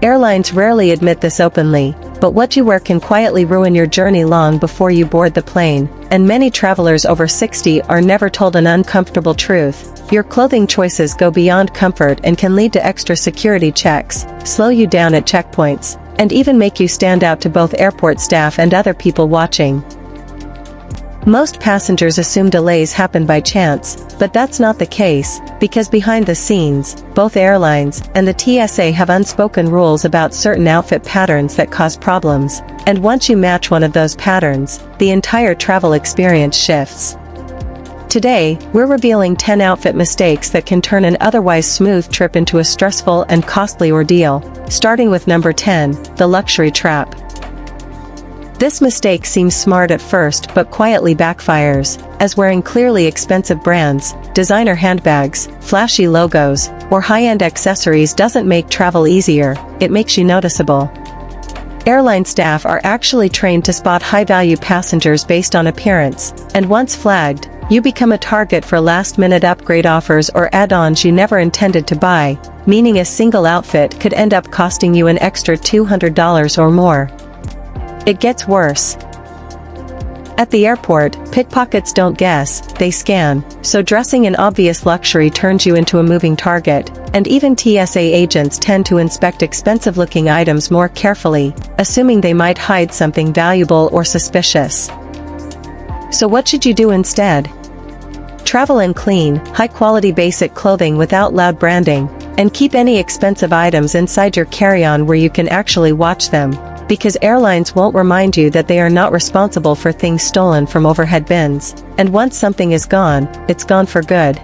Airlines rarely admit this openly, but what you wear can quietly ruin your journey long before you board the plane, and many travelers over 60 are never told an uncomfortable truth. Your clothing choices go beyond comfort and can lead to extra security checks, slow you down at checkpoints, and even make you stand out to both airport staff and other people watching. Most passengers assume delays happen by chance, but that's not the case, because behind the scenes, both airlines and the TSA have unspoken rules about certain outfit patterns that cause problems, and once you match one of those patterns, the entire travel experience shifts. Today, we're revealing 10 outfit mistakes that can turn an otherwise smooth trip into a stressful and costly ordeal, starting with number 10, the luxury trap. This mistake seems smart at first but quietly backfires, as wearing clearly expensive brands, designer handbags, flashy logos, or high-end accessories doesn't make travel easier, it makes you noticeable. Airline staff are actually trained to spot high-value passengers based on appearance, and once flagged, you become a target for last-minute upgrade offers or add-ons you never intended to buy, meaning a single outfit could end up costing you an extra $200 or more. It gets worse. At the airport, pickpockets don't guess, they scan, so dressing in obvious luxury turns you into a moving target, and even TSA agents tend to inspect expensive-looking items more carefully, assuming they might hide something valuable or suspicious. So what should you do instead? Travel in clean, high-quality basic clothing without loud branding, and keep any expensive items inside your carry-on where you can actually watch them, because airlines won't remind you that they are not responsible for things stolen from overhead bins, and once something is gone, it's gone for good.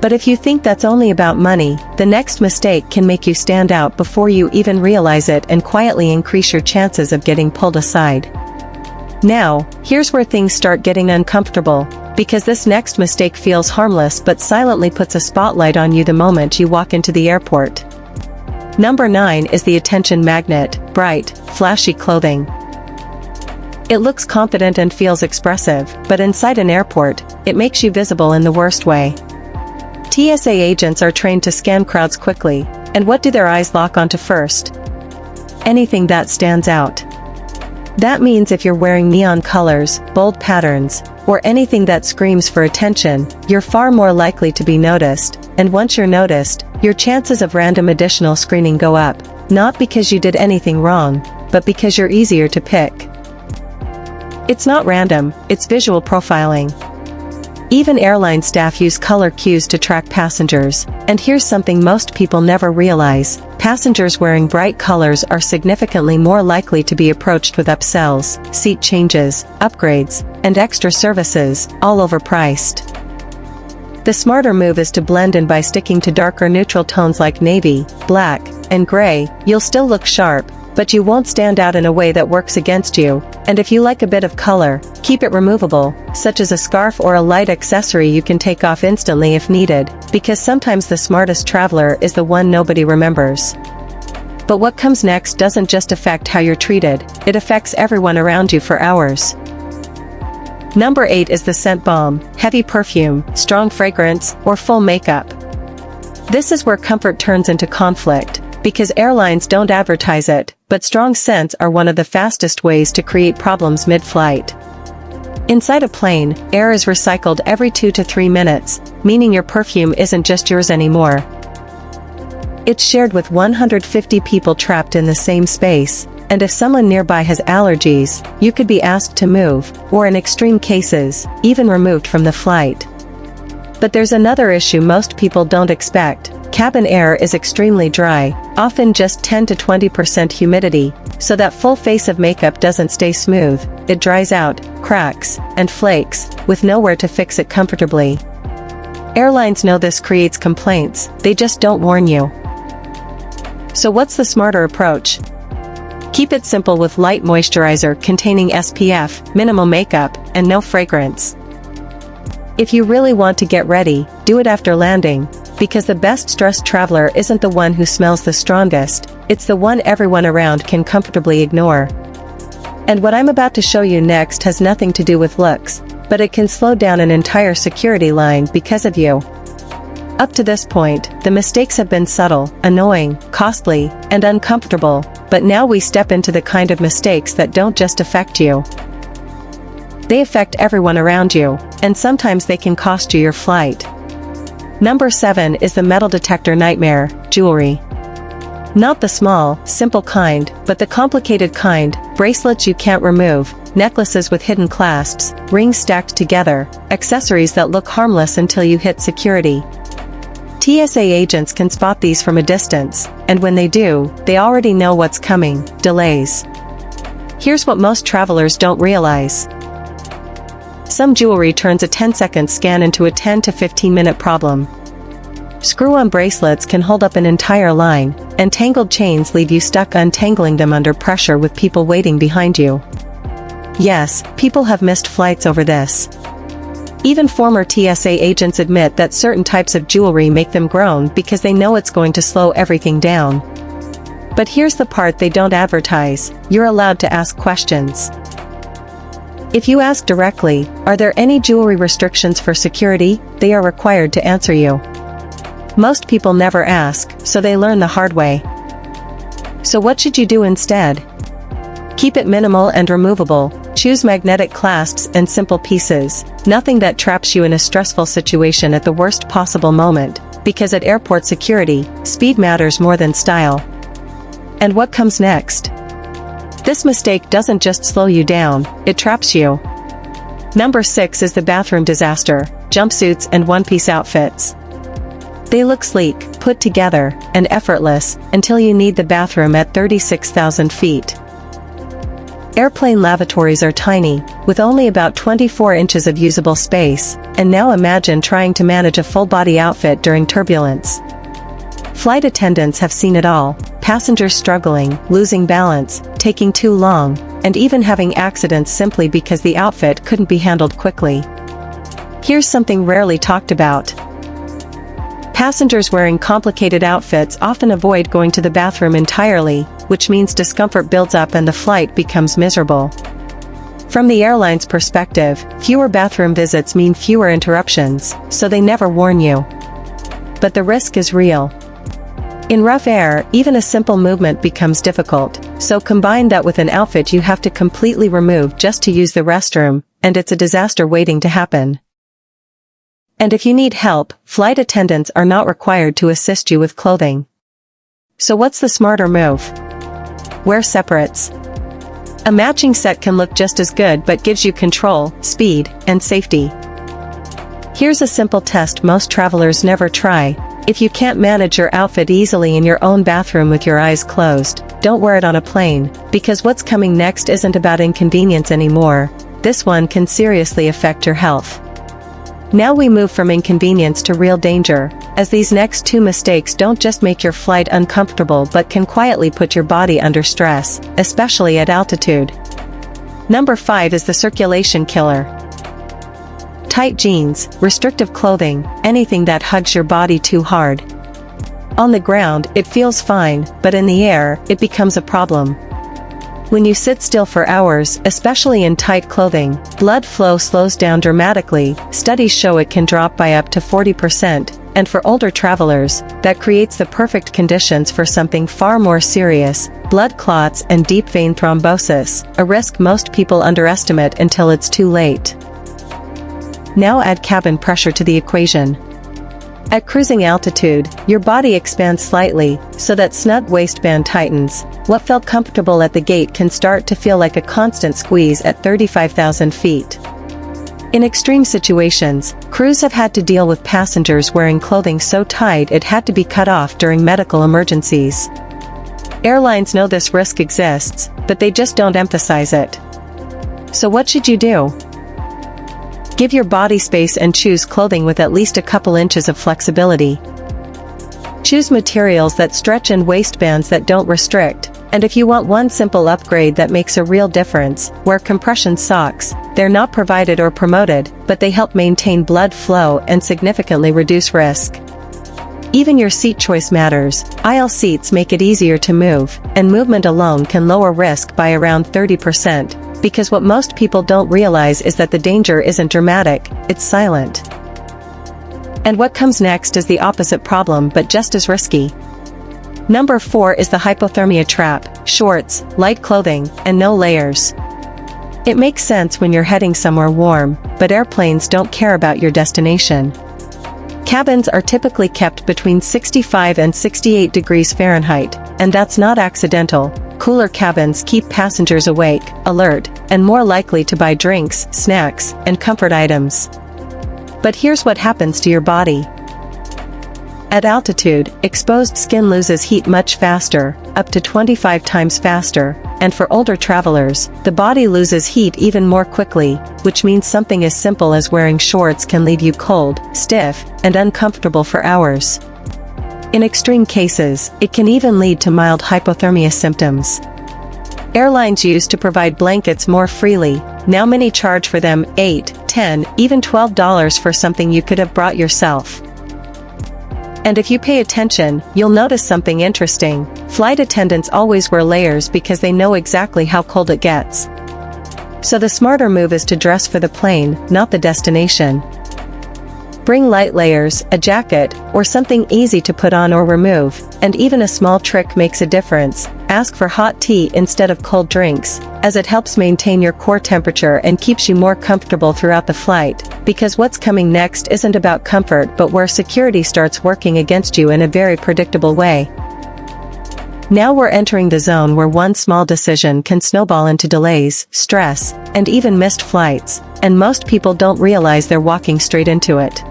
But if you think that's only about money, the next mistake can make you stand out before you even realize it and quietly increase your chances of getting pulled aside. Now, here's where things start getting uncomfortable, because this next mistake feels harmless but silently puts a spotlight on you the moment you walk into the airport. Number 9 is the attention magnet, bright, flashy clothing. It looks confident and feels expressive, but inside an airport, it makes you visible in the worst way. TSA agents are trained to scan crowds quickly, and what do their eyes lock onto first? Anything that stands out. That means if you're wearing neon colors, bold patterns, or anything that screams for attention, you're far more likely to be noticed, and once you're noticed, your chances of random additional screening go up, not because you did anything wrong, but because you're easier to pick. It's not random, it's visual profiling. Even airline staff use color cues to track passengers, and here's something most people never realize: passengers wearing bright colors are significantly more likely to be approached with upsells, seat changes, upgrades, and extra services, all overpriced. The smarter move is to blend in by sticking to darker neutral tones like navy, black, and gray. You'll still look sharp, but you won't stand out in a way that works against you, and if you like a bit of color, keep it removable, such as a scarf or a light accessory you can take off instantly if needed, because sometimes the smartest traveler is the one nobody remembers. But what comes next doesn't just affect how you're treated, it affects everyone around you for hours. Number 8 is the scent bomb, heavy perfume, strong fragrance, or full makeup. This is where comfort turns into conflict, because airlines don't advertise it, but strong scents are one of the fastest ways to create problems mid-flight. Inside a plane, air is recycled every 2 to 3 minutes, meaning your perfume isn't just yours anymore. It's shared with 150 people trapped in the same space, and if someone nearby has allergies, you could be asked to move, or in extreme cases, even removed from the flight. But there's another issue most people don't expect. Cabin air is extremely dry, often just 10 to 20% humidity, so that full face of makeup doesn't stay smooth, it dries out, cracks, and flakes, with nowhere to fix it comfortably. Airlines know this creates complaints, they just don't warn you. So what's the smarter approach? Keep it simple with light moisturizer containing SPF, minimal makeup, and no fragrance. If you really want to get ready, do it after landing, because the best stressed traveler isn't the one who smells the strongest, it's the one everyone around can comfortably ignore. And what I'm about to show you next has nothing to do with looks, but it can slow down an entire security line because of you. Up to this point, the mistakes have been subtle, annoying, costly, and uncomfortable, but now we step into the kind of mistakes that don't just affect you. They affect everyone around you, and sometimes they can cost you your flight. Number 7 is the metal detector nightmare: jewelry. Not the small, simple kind, but the complicated kind: bracelets you can't remove, necklaces with hidden clasps, rings stacked together, accessories that look harmless until you hit security. TSA agents can spot these from a distance, and when they do, they already know what's coming: delays. Here's what most travelers don't realize. Some jewelry turns a 10-second scan into a 10 to 15-minute problem. Screw-on bracelets can hold up an entire line, and tangled chains leave you stuck untangling them under pressure with people waiting behind you. Yes, people have missed flights over this. Even former TSA agents admit that certain types of jewelry make them groan because they know it's going to slow everything down. But here's the part they don't advertise: you're allowed to ask questions. If you ask directly, "Are there any jewelry restrictions for security?" they are required to answer you. Most people never ask, so they learn the hard way. So what should you do instead? Keep it minimal and removable. Choose magnetic clasps and simple pieces, nothing that traps you in a stressful situation at the worst possible moment, because at airport security, speed matters more than style. And what comes next? This mistake doesn't just slow you down, it traps you. Number 6 is the bathroom disaster: jumpsuits and one-piece outfits. They look sleek, put together, and effortless, until you need the bathroom at 36,000 feet. Airplane lavatories are tiny, with only about 24 inches of usable space, and now imagine trying to manage a full-body outfit during turbulence. Flight attendants have seen it all: passengers struggling, losing balance, taking too long, and even having accidents simply because the outfit couldn't be handled quickly. Here's something rarely talked about. Passengers wearing complicated outfits often avoid going to the bathroom entirely, which means discomfort builds up and the flight becomes miserable. From the airline's perspective, fewer bathroom visits mean fewer interruptions, so they never warn you. But the risk is real. In rough air, even a simple movement becomes difficult, so combine that with an outfit you have to completely remove just to use the restroom, and it's a disaster waiting to happen. And if you need help, flight attendants are not required to assist you with clothing. So what's the smarter move? Wear separates. A matching set can look just as good but gives you control, speed, and safety. Here's a simple test most travelers never try. If you can't manage your outfit easily in your own bathroom with your eyes closed, don't wear it on a plane, because what's coming next isn't about inconvenience anymore. This one can seriously affect your health. Now we move from inconvenience to real danger, as these next 2 mistakes don't just make your flight uncomfortable but can quietly put your body under stress, especially at altitude. Number 5 is the circulation killer. Tight jeans, restrictive clothing, anything that hugs your body too hard. On the ground, it feels fine, but in the air, it becomes a problem. When you sit still for hours, especially in tight clothing, blood flow slows down dramatically. Studies show it can drop by up to 40%, and for older travelers, that creates the perfect conditions for something far more serious: blood clots and deep vein thrombosis, a risk most people underestimate until it's too late. Now add cabin pressure to the equation. At cruising altitude, your body expands slightly, so that snug waistband tightens. What felt comfortable at the gate can start to feel like a constant squeeze at 35,000 feet. In extreme situations, crews have had to deal with passengers wearing clothing so tight it had to be cut off during medical emergencies. Airlines know this risk exists, but they just don't emphasize it. So what should you do? Give your body space and choose clothing with at least a couple inches of flexibility. Choose materials that stretch and waistbands that don't restrict, and if you want one simple upgrade that makes a real difference, wear compression socks. They're not provided or promoted, but they help maintain blood flow and significantly reduce risk. Even your seat choice matters. Aisle seats make it easier to move, and movement alone can lower risk by around 30%. Because what most people don't realize is that the danger isn't dramatic, it's silent. And what comes next is the opposite problem but just as risky. Number 4 is the hypothermia trap: shorts, light clothing, and no layers. It makes sense when you're heading somewhere warm, but airplanes don't care about your destination. Cabins are typically kept between 65 and 68 degrees Fahrenheit, and that's not accidental. Cooler cabins keep passengers awake, alert, and more likely to buy drinks, snacks, and comfort items. But here's what happens to your body. At altitude, exposed skin loses heat much faster, up to 25 times faster, and for older travelers, the body loses heat even more quickly, which means something as simple as wearing shorts can leave you cold, stiff, and uncomfortable for hours. In extreme cases, it can even lead to mild hypothermia symptoms. Airlines used to provide blankets more freely. Now many charge for them $8, $10, even $12 for something you could have brought yourself. And if you pay attention, you'll notice something interesting. Flight attendants always wear layers because they know exactly how cold it gets. So the smarter move is to dress for the plane, not the destination. Bring light layers, a jacket, or something easy to put on or remove, and even a small trick makes a difference. Ask for hot tea instead of cold drinks, as it helps maintain your core temperature and keeps you more comfortable throughout the flight, because what's coming next isn't about comfort but where security starts working against you in a very predictable way. Now we're entering the zone where one small decision can snowball into delays, stress, and even missed flights, and most people don't realize they're walking straight into it.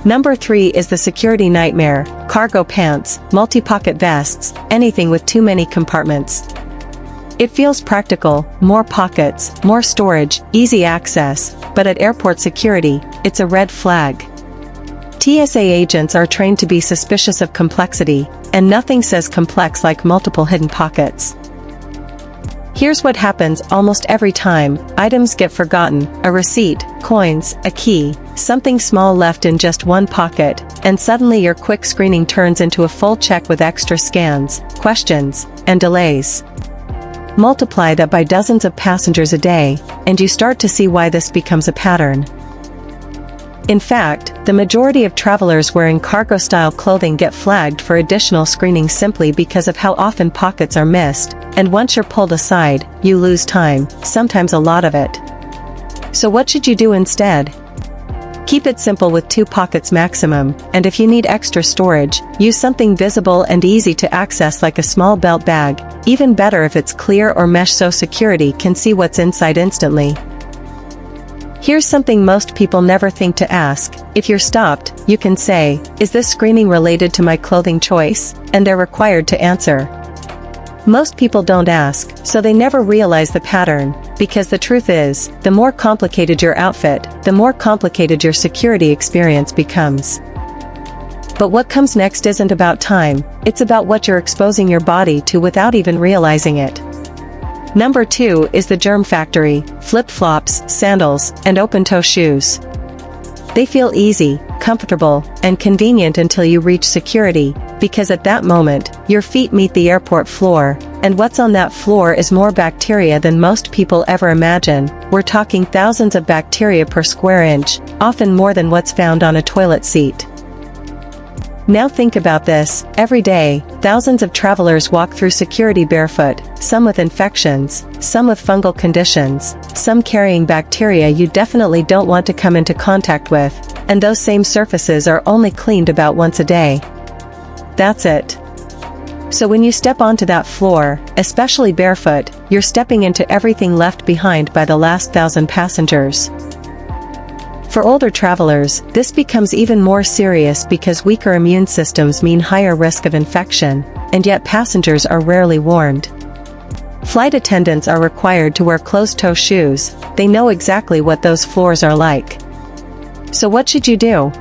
Number 3 is the security nightmare: cargo pants, multi-pocket vests, anything with too many compartments. It feels practical: more pockets, more storage, easy access, but at airport security, it's a red flag. TSA agents are trained to be suspicious of complexity, and nothing says complex like multiple hidden pockets. Here's what happens almost every time: items get forgotten, a receipt, coins, a key, something small left in just one pocket, and suddenly your quick screening turns into a full check with extra scans, questions, and delays. Multiply that by dozens of passengers a day, and you start to see why this becomes a pattern. In fact, the majority of travelers wearing cargo-style clothing get flagged for additional screening simply because of how often pockets are missed, and once you're pulled aside, you lose time, sometimes a lot of it. So what should you do instead? Keep it simple with 2 pockets maximum, and if you need extra storage, use something visible and easy to access like a small belt bag, even better if it's clear or mesh so security can see what's inside instantly. Here's something most people never think to ask: if you're stopped, you can say, "Is this screening related to my clothing choice?" and they're required to answer. Most people don't ask, so they never realize the pattern, because the truth is, the more complicated your outfit, the more complicated your security experience becomes. But what comes next isn't about time, it's about what you're exposing your body to without even realizing it. Number 2 is the germ factory: flip-flops, sandals, and open-toe shoes. They feel easy, comfortable, and convenient until you reach security, because at that moment, your feet meet the airport floor, and what's on that floor is more bacteria than most people ever imagine. We're talking thousands of bacteria per square inch, often more than what's found on a toilet seat. Now think about this: every day, thousands of travelers walk through security barefoot, some with infections, some with fungal conditions, some carrying bacteria you definitely don't want to come into contact with, and those same surfaces are only cleaned about once a day. That's it. So when you step onto that floor, especially barefoot, you're stepping into everything left behind by the last 1,000 passengers. For older travelers, this becomes even more serious because weaker immune systems mean higher risk of infection, and yet passengers are rarely warned. Flight attendants are required to wear closed-toe shoes. They know exactly what those floors are like. So what should you do?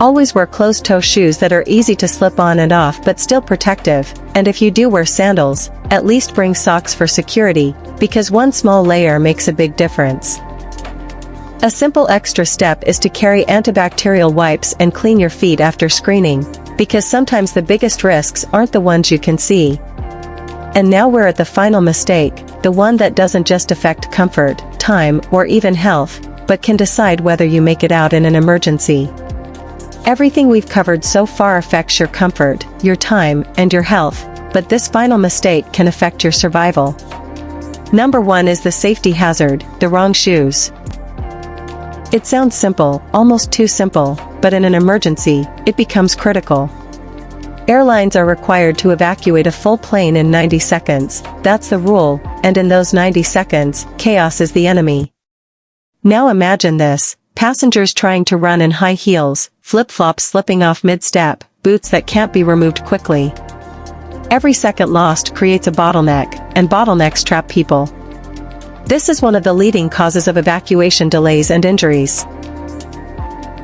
Always wear closed-toe shoes that are easy to slip on and off but still protective, and if you do wear sandals, at least bring socks for security, because one small layer makes a big difference. A simple extra step is to carry antibacterial wipes and clean your feet after screening, because sometimes the biggest risks aren't the ones you can see. And now we're at the final mistake, the one that doesn't just affect comfort, time, or even health, but can decide whether you make it out in an emergency. Everything we've covered so far affects your comfort, your time, and your health, but this final mistake can affect your survival. Number 1 is the safety hazard, the wrong shoes. It sounds simple, almost too simple, but in an emergency, it becomes critical. Airlines are required to evacuate a full plane in 90 seconds, that's the rule, and in those 90 seconds, chaos is the enemy. Now imagine this, passengers trying to run in high heels, flip-flops slipping off mid-step, boots that can't be removed quickly. Every second lost creates a bottleneck, and bottlenecks trap people. This is one of the leading causes of evacuation delays and injuries.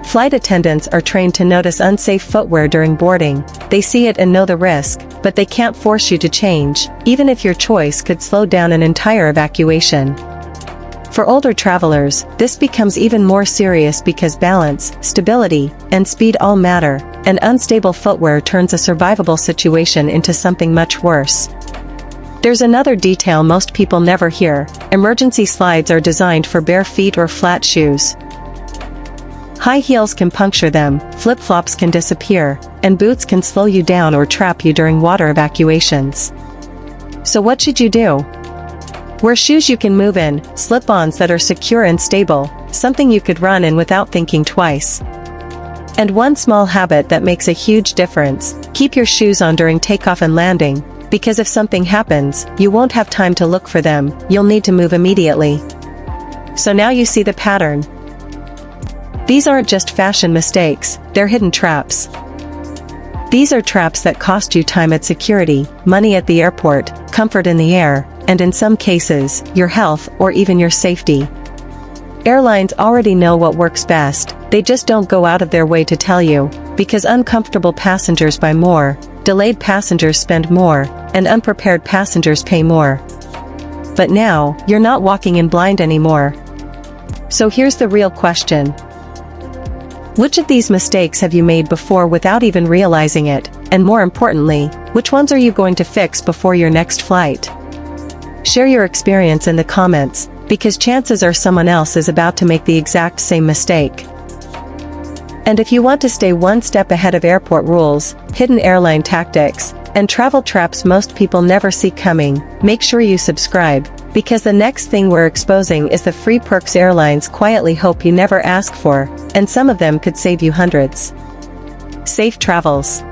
Flight attendants are trained to notice unsafe footwear during boarding. They see it and know the risk, but they can't force you to change, even if your choice could slow down an entire evacuation. For older travelers, this becomes even more serious because balance, stability, and speed all matter, and unstable footwear turns a survivable situation into something much worse. There's another detail most people never hear: emergency slides are designed for bare feet or flat shoes. High heels can puncture them, flip-flops can disappear, and boots can slow you down or trap you during water evacuations. So what should you do? Wear shoes you can move in, slip-ons that are secure and stable, something you could run in without thinking twice. And one small habit that makes a huge difference: keep your shoes on during takeoff and landing, because if something happens, you won't have time to look for them, you'll need to move immediately. So now you see the pattern. These aren't just fashion mistakes, they're hidden traps. These are traps that cost you time at security, money at the airport, comfort in the air, and in some cases, your health or even your safety. Airlines already know what works best, they just don't go out of their way to tell you, because uncomfortable passengers buy more, delayed passengers spend more, and unprepared passengers pay more. But now, you're not walking in blind anymore. So here's the real question. Which of these mistakes have you made before without even realizing it, and more importantly, which ones are you going to fix before your next flight? Share your experience in the comments, because chances are someone else is about to make the exact same mistake. And if you want to stay one step ahead of airport rules, hidden airline tactics, and travel traps most people never see coming, make sure you subscribe, because the next thing we're exposing is the free perks airlines quietly hope you never ask for, and some of them could save you hundreds. Safe travels.